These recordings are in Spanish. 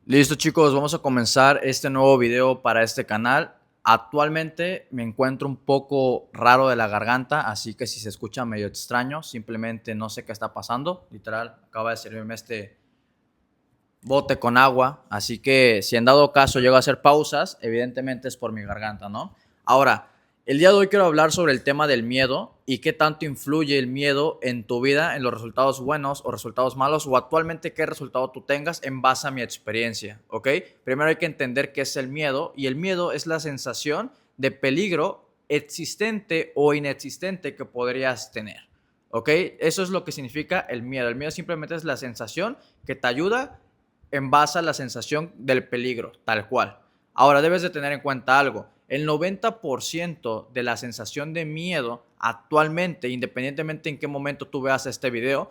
Listo chicos, vamos a comenzar este nuevo video para este canal. Actualmente me encuentro un poco raro de la garganta, así que si se escucha medio extraño, simplemente no sé qué está pasando. Literal, acaba de servirme este bote con agua, así que si en dado caso llego a hacer pausas, evidentemente es por mi garganta, ¿no? Ahora, el día de hoy quiero hablar sobre el tema del miedo y qué tanto influye el miedo en tu vida, en los resultados buenos o resultados malos, o actualmente qué resultado tú tengas en base a mi experiencia, ¿ok? Primero hay que entender qué es el miedo, y el miedo es la sensación de peligro existente o inexistente que podrías tener, ¿ok? Eso es lo que significa el miedo. El miedo simplemente es la sensación que te ayuda en base a la sensación del peligro, tal cual. Ahora debes de tener en cuenta algo. El 90% de la sensación de miedo actualmente, independientemente en qué momento tú veas este video,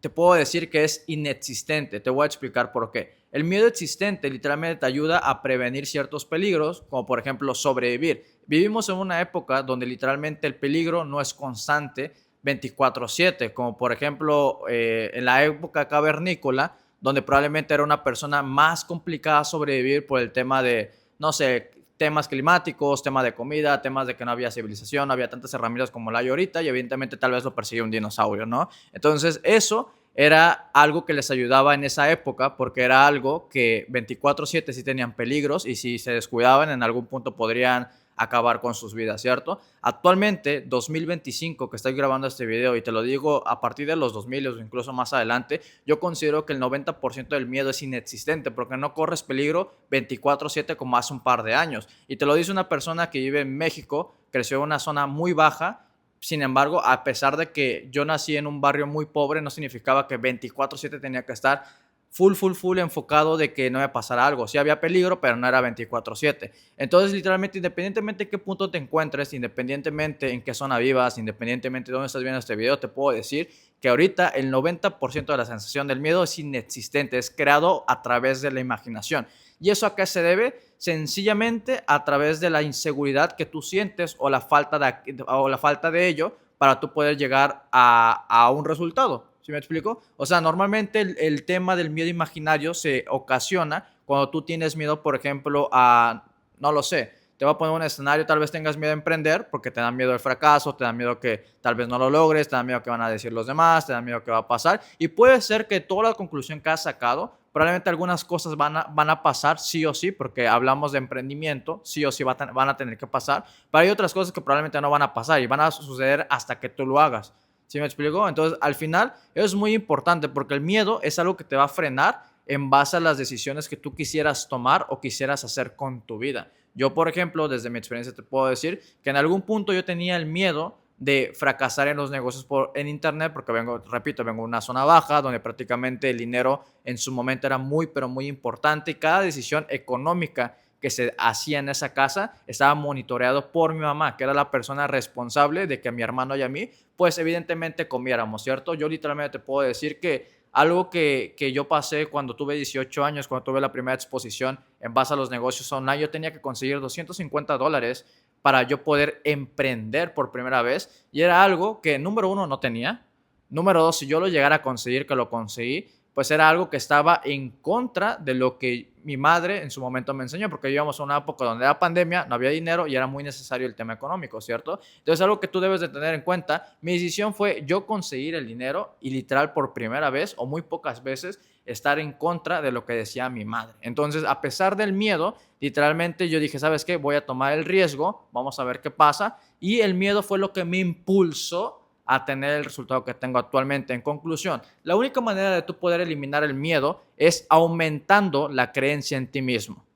te puedo decir que es inexistente. Te voy a explicar por qué. El miedo existente literalmente te ayuda a prevenir ciertos peligros, como por ejemplo sobrevivir. Vivimos en una época donde literalmente el peligro no es constante 24/7, como por ejemplo en la época cavernícola, donde probablemente era una persona más complicada sobrevivir por el tema de, no sé, temas climáticos, temas de comida, temas de que no había civilización, no había tantas herramientas como la hay ahorita, y evidentemente tal vez lo perseguía un dinosaurio, ¿no? Entonces eso era algo que les ayudaba en esa época, porque era algo que 24/7 sí tenían peligros, y si se descuidaban en algún punto podrían acabar con sus vidas, ¿cierto? Actualmente, 2025, que estoy grabando este video, y te lo digo a partir de los 2000 o incluso más adelante, yo considero que el 90% del miedo es inexistente, porque no corres peligro 24/7 como hace un par de años. Y te lo dice una persona que vive en México, creció en una zona muy baja. Sin embargo, a pesar de que yo nací en un barrio muy pobre, no significaba que 24/7 tenía que estar full enfocado de que no me pasara algo. Sí había peligro, pero no era 24/7. Entonces, literalmente, independientemente de qué punto te encuentres, independientemente en qué zona vivas, independientemente de dónde estás viendo este video, te puedo decir que ahorita el 90% de la sensación del miedo es inexistente, es creado a través de la imaginación. ¿Y eso a qué se debe? Sencillamente a través de la inseguridad que tú sientes, o la falta de ello, para tú poder llegar a un resultado. ¿Sí me explico? O sea, normalmente el tema del miedo imaginario se ocasiona cuando tú tienes miedo, por ejemplo, a, no lo sé, te voy a poner un escenario, tal vez tengas miedo a emprender porque te da miedo el fracaso, te da miedo que tal vez no lo logres, te da miedo que van a decir los demás, te da miedo que va a pasar, y puede ser que toda la conclusión que has sacado, probablemente algunas cosas van a pasar sí o sí, porque hablamos de emprendimiento, sí o sí van a tener que pasar, pero hay otras cosas que probablemente no van a pasar y van a suceder hasta que tú lo hagas. ¿Sí me explico? Entonces, al final, es muy importante porque el miedo es algo que te va a frenar en base a las decisiones que tú quisieras tomar o quisieras hacer con tu vida. Yo, por ejemplo, desde mi experiencia te puedo decir que en algún punto yo tenía el miedo de fracasar en los negocios en internet, porque repito, vengo de una zona baja donde prácticamente el dinero en su momento era muy, pero muy importante, y cada decisión económica que se hacía en esa casa estaba monitoreado por mi mamá, que era la persona responsable de que a mi hermano y a mí, pues evidentemente comiéramos, ¿cierto? Yo literalmente te puedo decir que algo que yo pasé cuando tuve 18 años, cuando tuve la primera exposición en base a los negocios online, yo tenía que conseguir $250 para yo poder emprender por primera vez, y era algo que, número uno, no tenía. Número dos, si yo lo llegara a conseguir, que lo conseguí, pues era algo que estaba en contra de lo que mi madre en su momento me enseñó, porque vivíamos en una época donde era pandemia, no había dinero y era muy necesario el tema económico, ¿cierto? Entonces, algo que tú debes de tener en cuenta, mi decisión fue yo conseguir el dinero y literal por primera vez o muy pocas veces estar en contra de lo que decía mi madre. Entonces, a pesar del miedo, literalmente yo dije, ¿sabes qué? Voy a tomar el riesgo, vamos a ver qué pasa, y el miedo fue lo que me impulsó a tener el resultado que tengo actualmente. En conclusión, la única manera de tú poder eliminar el miedo es aumentando la creencia en ti mismo,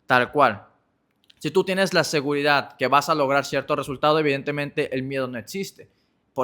tal cual. Si tú tienes la seguridad que vas a lograr cierto resultado, evidentemente el miedo no existe.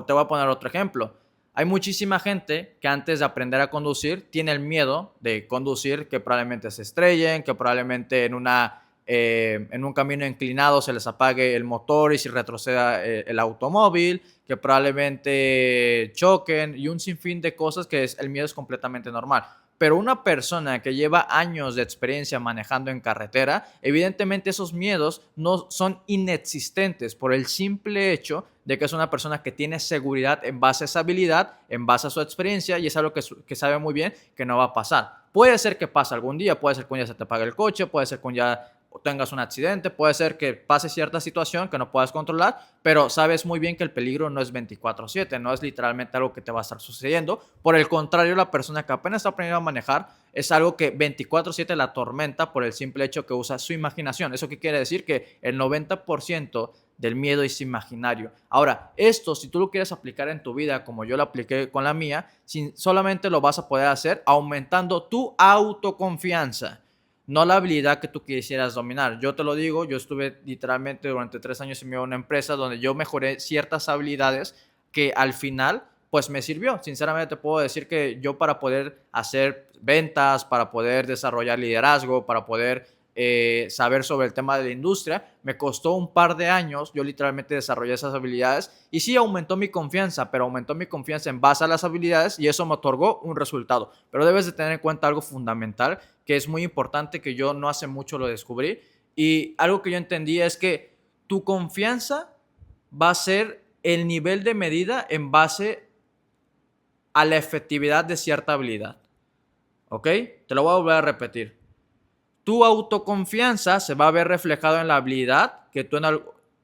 Te voy a poner otro ejemplo. Hay muchísima gente que antes de aprender a conducir tiene el miedo de conducir, que probablemente se estrellen, que probablemente en un camino inclinado se les apague el motor y se retroceda el automóvil, que probablemente choquen, y un sinfín de cosas que el miedo es completamente normal. Pero una persona que lleva años de experiencia manejando en carretera, evidentemente esos miedos no son inexistentes por el simple hecho de que es una persona que tiene seguridad en base a esa habilidad, en base a su experiencia, y es algo que sabe muy bien que no va a pasar. Puede ser que pase algún día, puede ser que un día se te apague el coche, puede ser que un día tengas un accidente, puede ser que pase cierta situación que no puedas controlar, pero sabes muy bien que el peligro no es 24/7, no es literalmente algo que te va a estar sucediendo. Por el contrario, la persona que apenas está aprendiendo a manejar es algo que 24/7 la atormenta por el simple hecho que usa su imaginación. ¿Eso qué quiere decir? Que el 90% del miedo es imaginario. Ahora, esto, si tú lo quieres aplicar en tu vida como yo lo apliqué con la mía, solamente lo vas a poder hacer aumentando tu autoconfianza, no la habilidad que tú quisieras dominar. Yo te lo digo, yo estuve literalmente durante 3 años en una empresa donde yo mejoré ciertas habilidades que al final pues me sirvió. Sinceramente te puedo decir que yo, para poder hacer ventas, para poder desarrollar liderazgo, para poder saber sobre el tema de la industria, me costó un par de años. Yo literalmente desarrollé esas habilidades y sí aumentó mi confianza, pero aumentó mi confianza en base a las habilidades y eso me otorgó un resultado. Pero debes de tener en cuenta algo fundamental que es muy importante, que yo no hace mucho lo descubrí, y algo que yo entendí es que tu confianza va a ser el nivel de medida en base a la efectividad de cierta habilidad. ¿Ok? Te lo voy a volver a repetir. Tu autoconfianza se va a ver reflejado en la habilidad que tú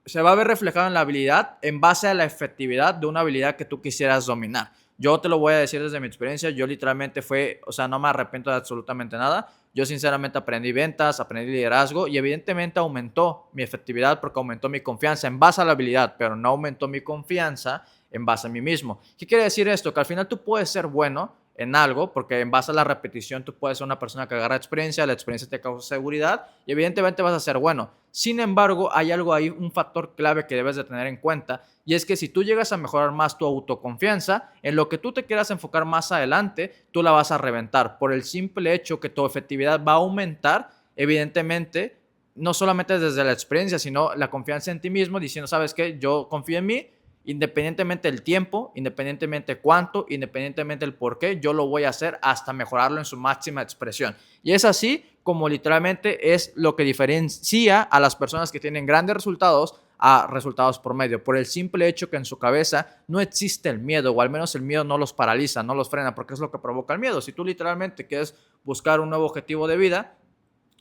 se va a ver reflejado en la habilidad en base a la efectividad de una habilidad que tú quisieras dominar. Yo te lo voy a decir desde mi experiencia. Yo literalmente o sea, no me arrepiento de absolutamente nada. Yo sinceramente aprendí ventas, aprendí liderazgo y evidentemente aumentó mi efectividad porque aumentó mi confianza en base a la habilidad, pero no aumentó mi confianza en base a mí mismo. ¿Qué quiere decir esto? Que al final tú puedes ser bueno en algo, porque en base a la repetición tú puedes ser una persona que agarra experiencia, la experiencia te causa seguridad y evidentemente vas a ser bueno. Sin embargo, hay algo ahí, un factor clave que debes de tener en cuenta, y es que si tú llegas a mejorar más tu autoconfianza, en lo que tú te quieras enfocar más adelante, tú la vas a reventar por el simple hecho que tu efectividad va a aumentar, evidentemente, no solamente desde la experiencia, sino la confianza en ti mismo, diciendo, ¿sabes qué? Yo confío en mí. Independientemente del tiempo, independientemente cuánto, independientemente del por qué, yo lo voy a hacer hasta mejorarlo en su máxima expresión. Y es así como literalmente es lo que diferencia a las personas que tienen grandes resultados a resultados promedio, por el simple hecho que en su cabeza no existe el miedo, o al menos el miedo no los paraliza, no los frena, porque es lo que provoca el miedo. Si tú literalmente quieres buscar un nuevo objetivo de vida,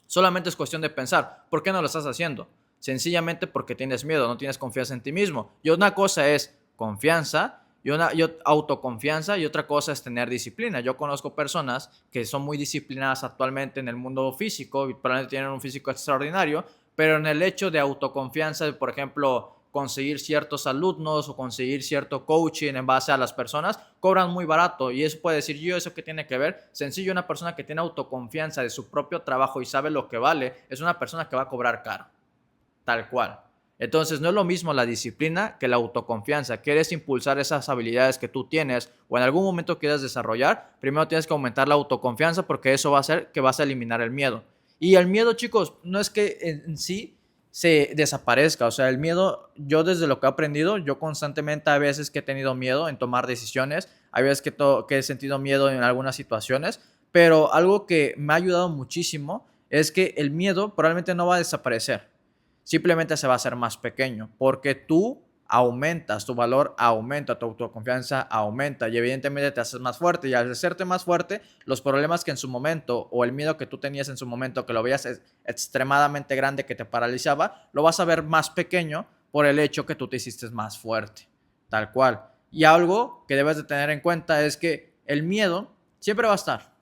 solamente es cuestión de pensar, ¿por qué no lo estás haciendo? Sencillamente porque tienes miedo, no tienes confianza en ti mismo. Y una cosa es confianza y autoconfianza, y otra cosa es tener disciplina. Yo conozco personas que son muy disciplinadas actualmente en el mundo físico y probablemente tienen un físico extraordinario, pero en el hecho de autoconfianza, por ejemplo, conseguir ciertos alumnos o conseguir cierto coaching en base a las personas, cobran muy barato. Y eso puede decir, yo, ¿eso qué tiene que ver? Sencillo, una persona que tiene autoconfianza de su propio trabajo y sabe lo que vale, es una persona que va a cobrar caro. Tal cual. Entonces, no es lo mismo la disciplina que la autoconfianza. ¿Quieres impulsar esas habilidades que tú tienes o en algún momento quieres desarrollar? Primero tienes que aumentar la autoconfianza, porque eso va a hacer que vas a eliminar el miedo. Y el miedo, chicos, no es que en sí se desaparezca. O sea, el miedo, yo desde lo que he aprendido, yo constantemente hay veces que he tenido miedo en tomar decisiones, hay veces que he sentido miedo en algunas situaciones, pero algo que me ha ayudado muchísimo es que el miedo probablemente no va a desaparecer. Simplemente se va a hacer más pequeño porque tú aumentas, tu valor aumenta, tu autoconfianza aumenta y evidentemente te haces más fuerte, y al hacerte más fuerte, los problemas que en su momento, o el miedo que tú tenías en su momento, que lo veías extremadamente grande, que te paralizaba, lo vas a ver más pequeño por el hecho que tú te hiciste más fuerte, tal cual. Y algo que debes de tener en cuenta es que el miedo siempre va a estar.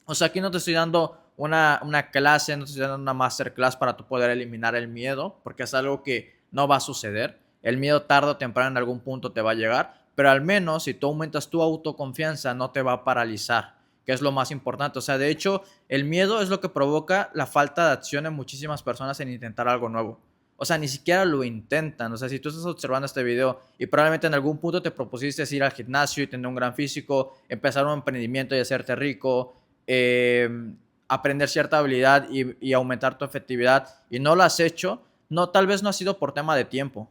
O sea, aquí no te estoy dando una clase, no te estoy dando una masterclass para tú poder eliminar el miedo, porque es algo que no va a suceder. El miedo tarde o temprano en algún punto te va a llegar, pero al menos si tú aumentas tu autoconfianza no te va a paralizar, que es lo más importante. O sea, de hecho, el miedo es lo que provoca la falta de acción en muchísimas personas en intentar algo nuevo. O sea, ni siquiera lo intentan. O sea, si tú estás observando este video y probablemente en algún punto te propusiste ir al gimnasio y tener un gran físico, empezar un emprendimiento y hacerte rico, eh, aprender cierta habilidad y aumentar tu efectividad, y no lo has hecho, no, tal vez no ha sido por tema de tiempo.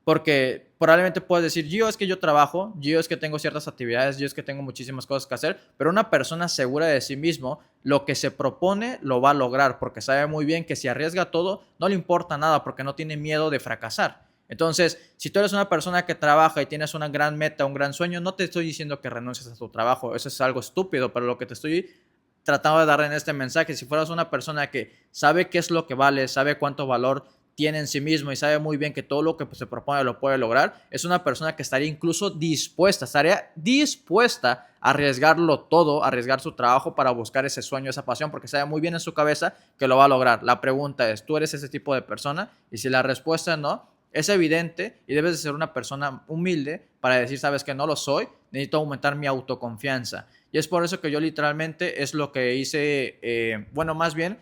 Porque probablemente puedes decir, yo es que yo trabajo, yo es que tengo ciertas actividades, yo es que tengo muchísimas cosas que hacer, pero una persona segura de sí mismo, lo que se propone lo va a lograr, porque sabe muy bien que si arriesga todo, no le importa nada, porque no tiene miedo de fracasar. Entonces, si tú eres una persona que trabaja y tienes una gran meta, un gran sueño, no te estoy diciendo que renuncies a tu trabajo, eso es algo estúpido, pero lo que te estoy tratando de dar en este mensaje. Si fueras una persona que sabe qué es lo que vale, sabe cuánto valor tiene en sí mismo y sabe muy bien que todo lo que se propone lo puede lograr, es una persona que estaría incluso estaría dispuesta a arriesgarlo todo, a arriesgar su trabajo para buscar ese sueño, esa pasión, porque sabe muy bien en su cabeza que lo va a lograr. La pregunta es, ¿tú eres ese tipo de persona? Y si la respuesta es no, es evidente y debes de ser una persona humilde para decir, sabes que no lo soy, necesito aumentar mi autoconfianza. Y es por eso que yo literalmente es lo que hice, bueno, más bien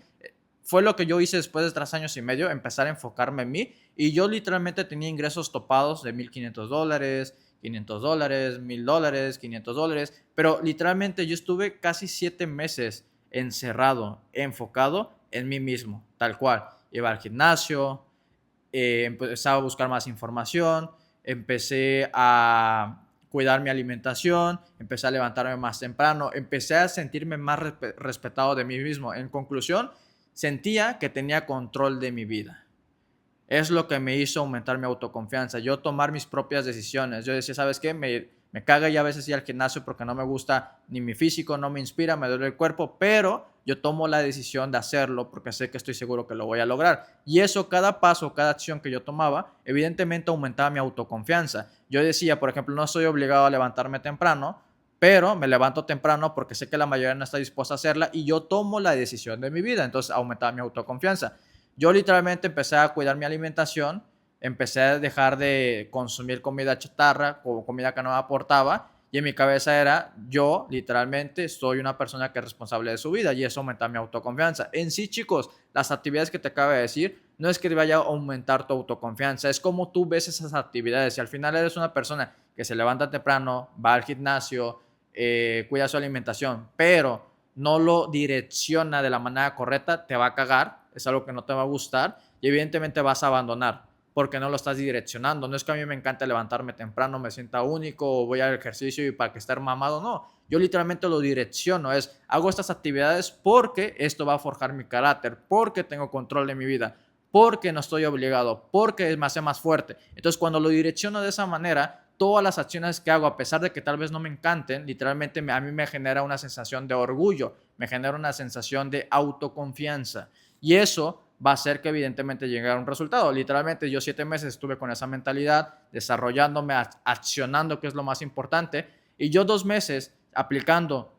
fue lo que yo hice después de 3 años y medio, empezar a enfocarme en mí. Y yo literalmente tenía ingresos topados de $1,500, $500, $1,000, $500. Pero literalmente yo estuve casi 7 meses encerrado, enfocado en mí mismo, tal cual. Iba al gimnasio, empezaba a buscar más información, empecé a cuidar mi alimentación, empecé a levantarme más temprano, empecé a sentirme más respetado de mí mismo. En conclusión, sentía que tenía control de mi vida. Es lo que me hizo aumentar mi autoconfianza, yo tomar mis propias decisiones. Yo decía, ¿sabes qué? Me caga ya a veces ir al gimnasio porque no me gusta ni mi físico, no me inspira, me duele el cuerpo, pero yo tomo la decisión de hacerlo porque sé que estoy seguro que lo voy a lograr. Y eso, cada paso, cada acción que yo tomaba, evidentemente aumentaba mi autoconfianza. Yo decía, por ejemplo, no estoy obligado a levantarme temprano, pero me levanto temprano porque sé que la mayoría no está dispuesta a hacerla y yo tomo la decisión de mi vida. Entonces aumentaba mi autoconfianza. Yo literalmente empecé a cuidar mi alimentación, empecé a dejar de consumir comida chatarra o comida que no me aportaba, y en mi cabeza era, yo literalmente soy una persona que es responsable de su vida, y eso aumenta mi autoconfianza. En sí, chicos, las actividades que te acabo de decir no es que vaya a aumentar tu autoconfianza, es como tú ves esas actividades. Si al final eres una persona que se levanta temprano, va al gimnasio, cuida su alimentación, pero no lo direcciona de la manera correcta, te va a cagar, es algo que no te va a gustar y evidentemente vas a abandonar porque no lo estás direccionando. No es que a mí me encante levantarme temprano, me sienta único o voy al ejercicio y para que esté mamado, no. Yo literalmente lo direcciono, hago estas actividades porque esto va a forjar mi carácter, porque tengo control de mi vida, porque no estoy obligado, porque me hace más fuerte. Entonces, cuando lo direcciono de esa manera, todas las acciones que hago, a pesar de que tal vez no me encanten, literalmente a mí me genera una sensación de orgullo, me genera una sensación de autoconfianza. Y eso va a hacer que evidentemente llegue a un resultado. Literalmente yo 7 meses estuve con esa mentalidad, desarrollándome, accionando, que es lo más importante, y yo 2 meses aplicando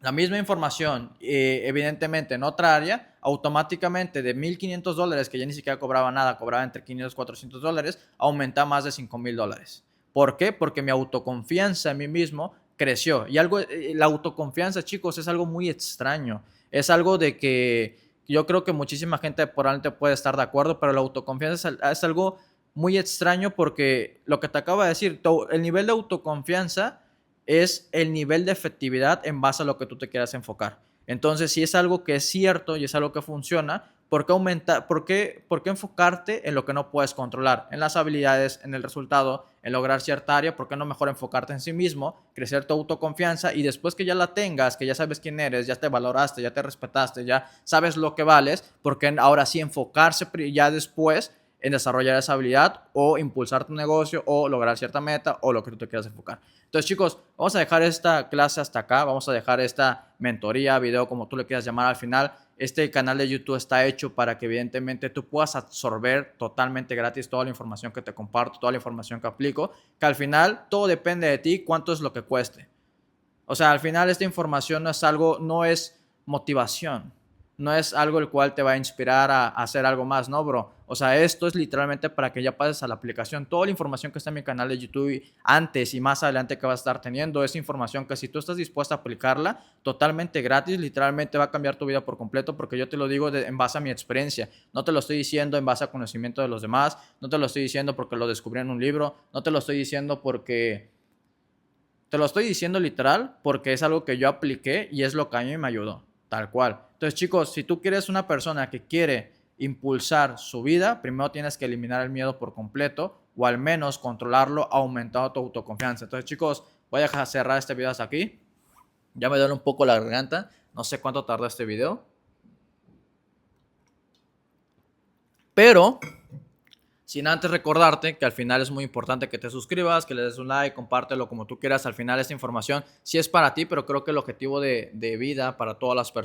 la misma información, evidentemente en otra área, automáticamente de $1,500, que ya ni siquiera cobraba nada, cobraba entre $500 y $400, aumenta a más de $5,000. ¿Por qué? Porque mi autoconfianza en mí mismo creció. Y la autoconfianza, chicos, es algo muy extraño. Es algo de que yo creo que muchísima gente probablemente puede estar de acuerdo, pero la autoconfianza es algo muy extraño porque lo que te acabo de decir, el nivel de autoconfianza es el nivel de efectividad en base a lo que tú te quieras enfocar. Entonces, si es algo que es cierto y es algo que funciona, ¿por qué enfocarte en lo que no puedes controlar? En las habilidades, en el resultado, en lograr cierta área. ¿Por qué no mejor enfocarte en sí mismo, crecer tu autoconfianza y después que ya la tengas, que ya sabes quién eres, ya te valoraste, ya te respetaste, ya sabes lo que vales? ¿Por qué ahora sí enfocarse ya después en desarrollar esa habilidad o impulsar tu negocio o lograr cierta meta o lo que tú te quieras enfocar? Entonces, chicos, vamos a dejar esta clase hasta acá, vamos a dejar esta mentoría, video, como tú le quieras llamar al final. Este canal de YouTube está hecho para que evidentemente tú puedas absorber totalmente gratis toda la información que te comparto, toda la información que aplico, que al final todo depende de ti, cuánto es lo que cueste. O sea, al final esta información no es motivación, no es algo el cual te va a inspirar a hacer algo más, ¿no, bro? O sea, esto es literalmente para que ya pases a la aplicación. Toda la información que está en mi canal de YouTube antes y más adelante que vas a estar teniendo es información que si tú estás dispuesto a aplicarla totalmente gratis, literalmente va a cambiar tu vida por completo, porque yo te lo digo en base a mi experiencia. No te lo estoy diciendo en base a conocimiento de los demás, no te lo estoy diciendo porque lo descubrí en un libro, no te lo estoy diciendo porque... Te lo estoy diciendo literal porque es algo que yo apliqué y es lo que a mí me ayudó, tal cual. Entonces, chicos, si tú quieres una persona que quiere impulsar su vida, primero tienes que eliminar el miedo por completo o al menos controlarlo, aumentando tu autoconfianza. Entonces, chicos, voy a dejar cerrar este video hasta aquí. Ya me duele un poco la garganta. No sé cuánto tardó este video. Pero Sin antes recordarte que al final es muy importante que te suscribas, que le des un like, compártelo como tú quieras. Al final esta información sí es para ti, pero creo que el objetivo de vida para todas las personas